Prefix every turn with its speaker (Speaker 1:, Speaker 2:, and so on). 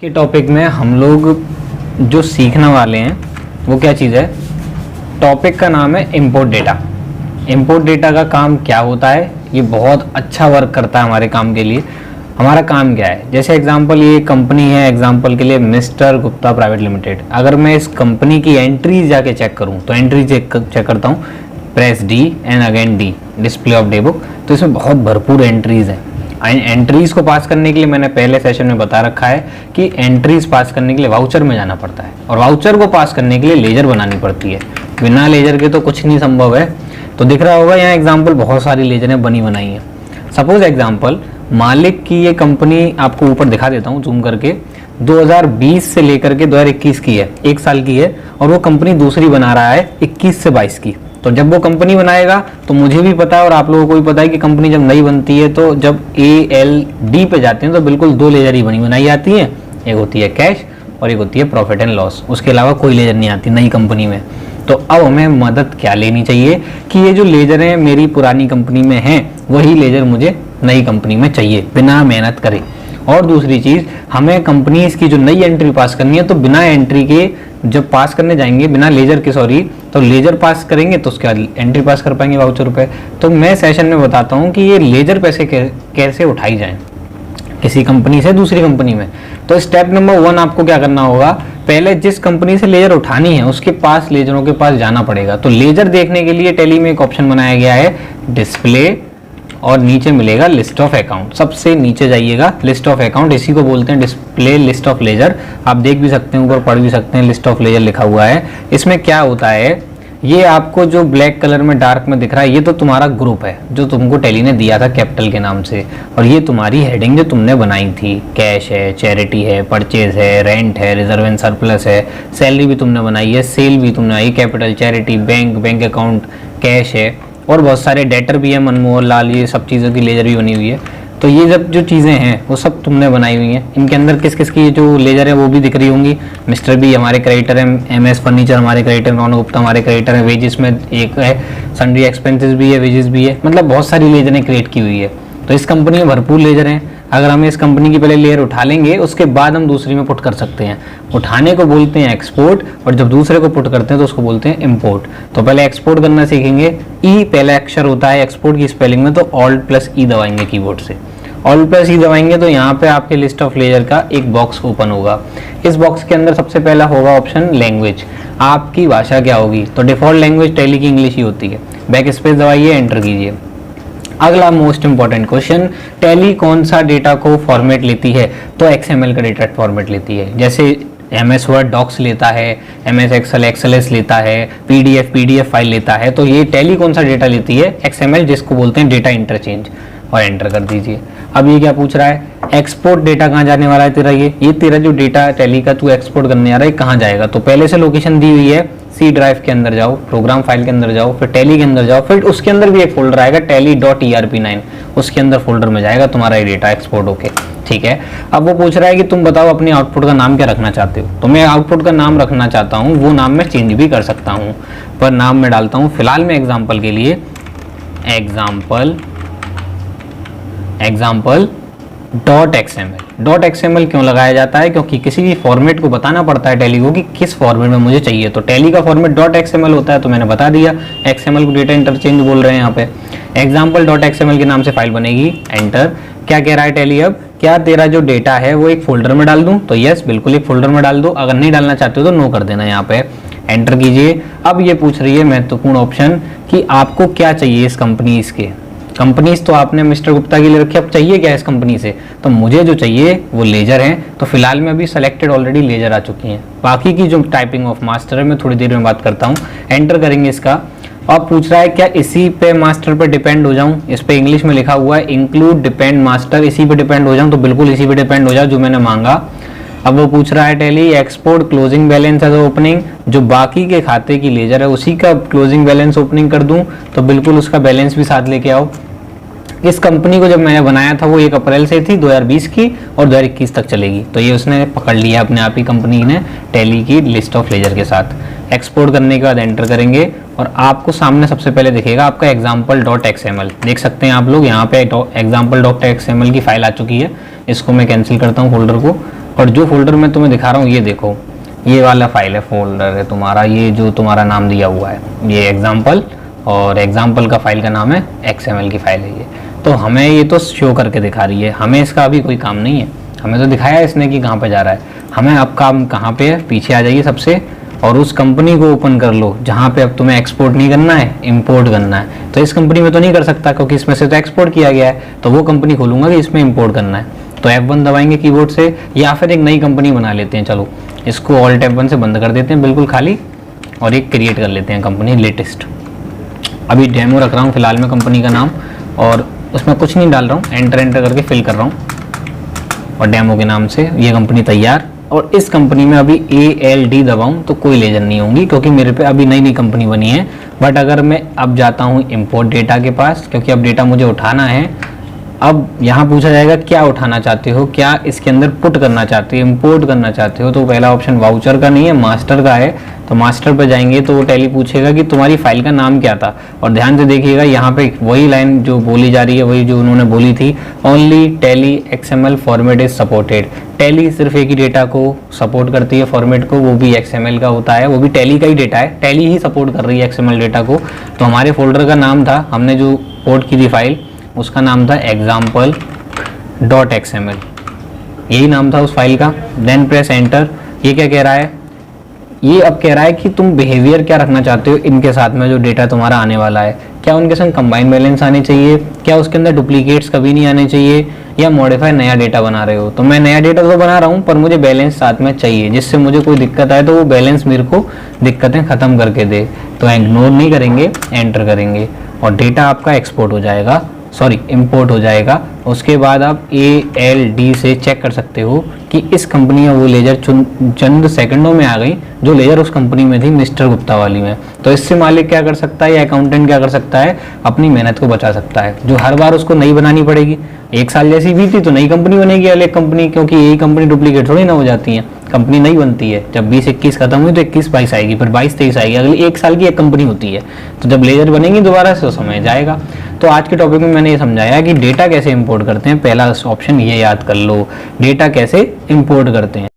Speaker 1: के टॉपिक में हम लोग जो सीखने वाले हैं वो क्या चीज़ है। टॉपिक का नाम है इंपोर्ट डेटा। इंपोर्ट डेटा का काम क्या होता है, ये बहुत अच्छा वर्क करता है हमारे काम के लिए। हमारा काम क्या है, जैसे एग्जांपल ये कंपनी है, एग्जांपल के लिए मिस्टर गुप्ता प्राइवेट लिमिटेड। अगर मैं इस कंपनी की एंट्रीज जाके चेक करूं तो एंट्री चेक करता हूं, press D and again D, display of day book. तो इसमें बहुत भरपूर एंट्रीज हैं। एंट्रीज को पास करने के लिए मैंने पहले सेशन में बता रखा है कि एंट्रीज पास करने के लिए वाउचर में जाना पड़ता है, और वाउचर को पास करने के लिए लेजर बनानी पड़ती है। बिना लेजर के तो कुछ नहीं संभव है। तो दिख रहा होगा यहाँ एग्जाम्पल, बहुत सारी लेजरें बनी बनाई हैं। सपोज एग्जाम्पल मालिक की ये कंपनी आपको ऊपर दिखा देता हूँ जूम करके, 2020 से लेकर के 2021 की है, 1 साल की है, और वो कंपनी दूसरी बना रहा है 21 से 22 की। तो जब वो कंपनी बनाएगा तो मुझे भी पता है और आप लोगों को भी पता है कि कंपनी जब नई बनती है तो जब ALD पे जाते हैं तो बिल्कुल 2 लेजर ही बनी बनाई आती हैं। एक होती है कैश और एक होती है प्रॉफिट एंड लॉस। उसके अलावा कोई लेजर नहीं आती नई कंपनी में। तो अब हमें मदद क्या लेनी चाहिए कि ये जो लेजर हैं मेरी पुरानी कंपनी में हैं, वही लेजर मुझे नई कंपनी में चाहिए बिना मेहनत करे। और दूसरी चीज़, हमें कंपनीज की जो नई एंट्री पास करनी है तो बिना एंट्री के जब पास करने जाएंगे, बिना लेजर के तो लेजर पास करेंगे तो उसके बाद एंट्री पास कर पाएंगे वाउचर पे। तो मैं सेशन में बताता हूँ कि ये लेजर पैसे कैसे उठाई जाएं किसी कंपनी से दूसरी कंपनी में। तो स्टेप नंबर 1 आपको क्या करना होगा, पहले जिस कंपनी से लेजर उठानी है उसके पास लेजरों के पास जाना पड़ेगा। तो लेजर देखने के लिए टैली में एक ऑप्शन बनाया गया है डिस्प्ले, और नीचे मिलेगा लिस्ट ऑफ अकाउंट। सबसे नीचे जाइएगा, लिस्ट ऑफ अकाउंट, इसी को बोलते हैं डिस्प्ले लिस्ट ऑफ लेजर। आप देख भी सकते हैं, ऊपर पढ़ भी सकते हैं, लिस्ट ऑफ लेजर लिखा हुआ है। इसमें क्या होता है, ये आपको जो ब्लैक कलर में डार्क में दिख रहा है ये तो तुम्हारा ग्रुप है जो तुमको टैली ने दिया था कैपिटल के नाम से, और ये तुम्हारी हेडिंग जो तुमने बनाई थी, कैश है, चैरिटी है, परचेज है, रेंट है, रिजर्व एंड सरप्लस है, सैलरी भी तुमने बनाई है, सेल भी तुमने आई, capital, charity, bank account, cash है, और बहुत सारे डेटर भी है, मनमोहन लाल, ये सब चीज़ों की लेजर भी बनी हुई है। तो ये जब जो चीज़ें हैं वो सब तुमने बनाई हुई हैं। इनके अंदर किस किस की जो लेजर है वो भी दिख रही होंगी। मिस्टर बी हमारे क्रेडिटर है, MS फर्नीचर हमारे क्रेडिटर, रौनक गुप्ता हमारे क्रेडिटर है, वेजेस में एक है, सन्ड्री एक्सपेंसेस भी है, वेजेस भी है, मतलब बहुत सारी लेजरें क्रिएट की हुई है। तो इस कंपनी में भरपूर लेजर हैं। अगर हम इस कंपनी की पहले लेयर उठा लेंगे उसके बाद हम दूसरी में पुट कर सकते हैं। उठाने को बोलते हैं एक्सपोर्ट, और जब दूसरे को पुट करते हैं तो उसको बोलते हैं इंपोर्ट। तो पहले एक्सपोर्ट करना सीखेंगे। ई पहला अक्षर होता है एक्सपोर्ट की स्पेलिंग में, तो Alt+E दबाएंगे कीबोर्ड से। Alt+E दबाएंगे तो यहाँ पे आपके लिस्ट ऑफ लेजर का एक बॉक्स ओपन होगा। इस बॉक्स के अंदर सबसे पहला होगा ऑप्शन लैंग्वेज, आपकी भाषा क्या होगी। तो डिफॉल्ट लैंग्वेज टैली की इंग्लिश ही होती है। बैक स्पेस दबाइए, एंटर कीजिए। अगला मोस्ट इंपॉर्टेंट क्वेश्चन, टैली कौन सा डेटा को फॉर्मेट लेती है। तो XML का डेटा फॉर्मेट लेती है। जैसे MS वर्ड डॉक्स लेता है, MS एक्सेल XLS लेता है, PDF फाइल लेता है। तो ये टैली कौन सा डेटा लेती है, XML, जिसको बोलते हैं डेटा इंटरचेंज। और एंटर कर दीजिए। अब ये क्या पूछ रहा है, एक्सपोर्ट डेटा कहाँ जाने वाला है तेरा, ये तेरा जो डेटा टैली का तू एक्सपोर्ट करने आ रहा है कहाँ जाएगा। तो पहले से लोकेशन दी हुई है, C ड्राइव के अंदर जाओ, प्रोग्राम फाइल के अंदर जाओ, फिर टैली के अंदर जाओ, फिर उसके अंदर भी एक फोल्डर आएगा tally.erp9, उसके अंदर फोल्डर में जाएगा तुम्हारा ये डेटा एक्सपोर्ट होके। ठीक है। अब वो पूछ रहा है कि तुम बताओ अपनी आउटपुट का नाम क्या रखना चाहते हो। तो मैं आउटपुट का नाम रखना चाहता हूँ, वो नाम मैं चेंज भी कर सकता हूँ, पर नाम मैं डालता हूँ फिलहाल में एग्जाम्पल के लिए .xml क्यों लगाया जाता है, क्योंकि किसी भी फॉर्मेट को बताना पड़ता है टैली को कि किस फॉर्मेट में मुझे चाहिए। तो टैली का फॉर्मेट .xml होता है, तो मैंने बता दिया। XML को डेटा इंटरचेंज बोल रहे हैं यहाँ पे। example.xml के नाम से फाइल बनेगी। एंटर। क्या कह रहा है टैली, अब क्या तेरा जो डेटा है वो एक फोल्डर में डाल दूं। तो यस, बिल्कुल एक फोल्डर में डाल दो। अगर नहीं डालना चाहते हो तो नो कर देना यहाँ पे। एंटर कीजिए। अब ये पूछ रही है महत्वपूर्ण ऑप्शन कि आपको क्या चाहिए इस कंपनीज तो आपने मिस्टर गुप्ता के लिए रखी, अब चाहिए क्या इस कंपनी से। तो मुझे जो चाहिए वो लेजर हैं। तो फिलहाल में अभी सेलेक्टेड ऑलरेडी लेजर आ चुकी हैं। बाकी की जो टाइपिंग ऑफ मास्टर है मैं थोड़ी देर में बात करता हूँ। एंटर करेंगे इसका। अब पूछ रहा है क्या इसी पे मास्टर पे डिपेंड हो जाऊं। इस पे इंग्लिश में लिखा हुआ है इंक्लूड डिपेंड मास्टर, इसी पे डिपेंड हो जाऊं। तो बिल्कुल इसी पे डिपेंड हो जाओ जो मैंने मांगा। अब वो पूछ रहा है Tally export closing balance as opening, जो बाकी के खाते की लेजर है उसी का क्लोजिंग बैलेंस ओपनिंग कर दूं। तो बिल्कुल उसका बैलेंस भी साथ लेके आओ। इस कंपनी को जब मैंने बनाया था वो 1 अप्रैल से थी 2020 की, और 2021 तक चलेगी। तो ये उसने पकड़ लिया अपने आप ही कंपनी ने टैली की लिस्ट ऑफ लेजर के साथ। एक्सपोर्ट करने के बाद एंटर करेंगे और आपको सामने सबसे पहले दिखेगा आपका example.xml। देख सकते हैं आप लोग यहाँ पे example.xml की फाइल आ चुकी है। इसको मैं कैंसिल करता हूँ फोल्डर को। और जो फोल्डर मैं तुम्हें दिखा रहा हूँ, ये देखो, ये वाला फाइल है, फोल्डर है तुम्हारा, ये जो तुम्हारा नाम दिया हुआ है ये एग्जाम्पल, और एग्जाम्पल का फाइल का नाम है XML की फाइल है ये। तो हमें ये तो शो करके दिखा रही है, हमें इसका अभी कोई काम नहीं है, हमें तो दिखाया है इसने कि कहाँ पे जा रहा है। हमें अब काम कहाँ पे है, पीछे आ जाइए सबसे, और उस कंपनी को ओपन कर लो जहाँ पे अब तुम्हें एक्सपोर्ट नहीं करना है, इंपोर्ट करना है। तो इस कंपनी में तो नहीं कर सकता क्योंकि इसमें से तो एक्सपोर्ट किया गया है, तो वो कंपनी खोलूंगा कि इसमें इंपोर्ट करना है। तो F1 दबाएंगे कीबोर्ड से, या फिर एक नई कंपनी बना लेते हैं। चलो इसको Alt F1 से बंद कर देते हैं बिल्कुल खाली, और एक क्रिएट कर लेते हैं कंपनी लेटेस्ट। अभी डेमो रख रहा हूँ फिलहाल में कंपनी का नाम, और उसमें कुछ नहीं डाल रहा हूँ, एंटर एंटर करके फिल कर रहा हूँ, और डेमो के नाम से ये कंपनी तैयार। और इस कंपनी में अभी ALD दबाऊं तो कोई लेजर नहीं होंगी क्योंकि मेरे पे अभी नई नई कंपनी बनी है। बट अगर मैं अब जाता हूँ इंपोर्ट डेटा के पास, क्योंकि अब डेटा मुझे उठाना है, अब यहाँ पूछा जाएगा क्या उठाना चाहते हो, क्या इसके अंदर पुट करना चाहते हो, इंपोर्ट करना चाहते हो। तो पहला ऑप्शन वाउचर का नहीं है, मास्टर का है। तो मास्टर पर जाएंगे तो वो टैली पूछेगा कि तुम्हारी फाइल का नाम क्या था, और ध्यान से देखिएगा यहाँ पे वही लाइन जो बोली जा रही है, वही जो उन्होंने बोली थी, only tally XML format is supported. Tally सिर्फ एक ही डेटा को सपोर्ट करती है, फॉर्मेट को, वो भी XML का होता है, वो भी टैली का ही डेटा है, टैली ही सपोर्ट कर रही है XML डेटा को। तो हमारे फोल्डर का नाम था, हमने जो पोर्ट की थी फाइल, उसका नाम था example.xml, यही नाम था उस फाइल का। Then press enter. ये क्या कह रहा है, ये अब कह रहा है कि तुम बिहेवियर क्या रखना चाहते हो इनके साथ में, जो डेटा तुम्हारा आने वाला है, क्या उनके संग कंबाइन बैलेंस आने चाहिए, क्या उसके अंदर डुप्लीकेट्स कभी नहीं आने चाहिए, या मॉडिफाई नया डेटा बना रहे हो। तो मैं नया डेटा तो बना रहा हूँ पर मुझे बैलेंस साथ में चाहिए, जिससे मुझे कोई दिक्कत आए तो वो बैलेंस मेरे को दिक्कतें खत्म करके दे। तो इग्नोर नहीं करेंगे, एंटर करेंगे, और डेटा आपका एक्सपोर्ट हो जाएगा, सॉरी इंपोर्ट हो जाएगा। उसके बाद आप ALD से चेक कर सकते हो कि इस कंपनी में वो लेजर चंद सेकंडों में आ गई जो लेजर उस कंपनी में थी, मिस्टर गुप्ता वाली में। तो इससे मालिक क्या कर सकता है या अकाउंटेंट क्या कर सकता है, अपनी मेहनत को बचा सकता है, जो हर बार उसको नई बनानी पड़ेगी। 1 साल जैसी बीती तो नई कंपनी बनेगी, अलग कंपनी, क्योंकि यही कंपनी डुप्लीकेट थोड़ी ना हो जाती है, कंपनी नहीं बनती है। जब 20-21 खत्म हुई तो 21-22 आएगी, फिर 22-23 आएगी, अगली 1 साल की एक कंपनी होती है। तो जब लेजर बनेंगी दोबारा से तो समय जाएगा। तो आज के टॉपिक में मैंने ये समझाया कि डेटा कैसे इंपोर्ट करते हैं। पहला ऑप्शन ये याद कर लो, डेटा कैसे इंपोर्ट करते हैं।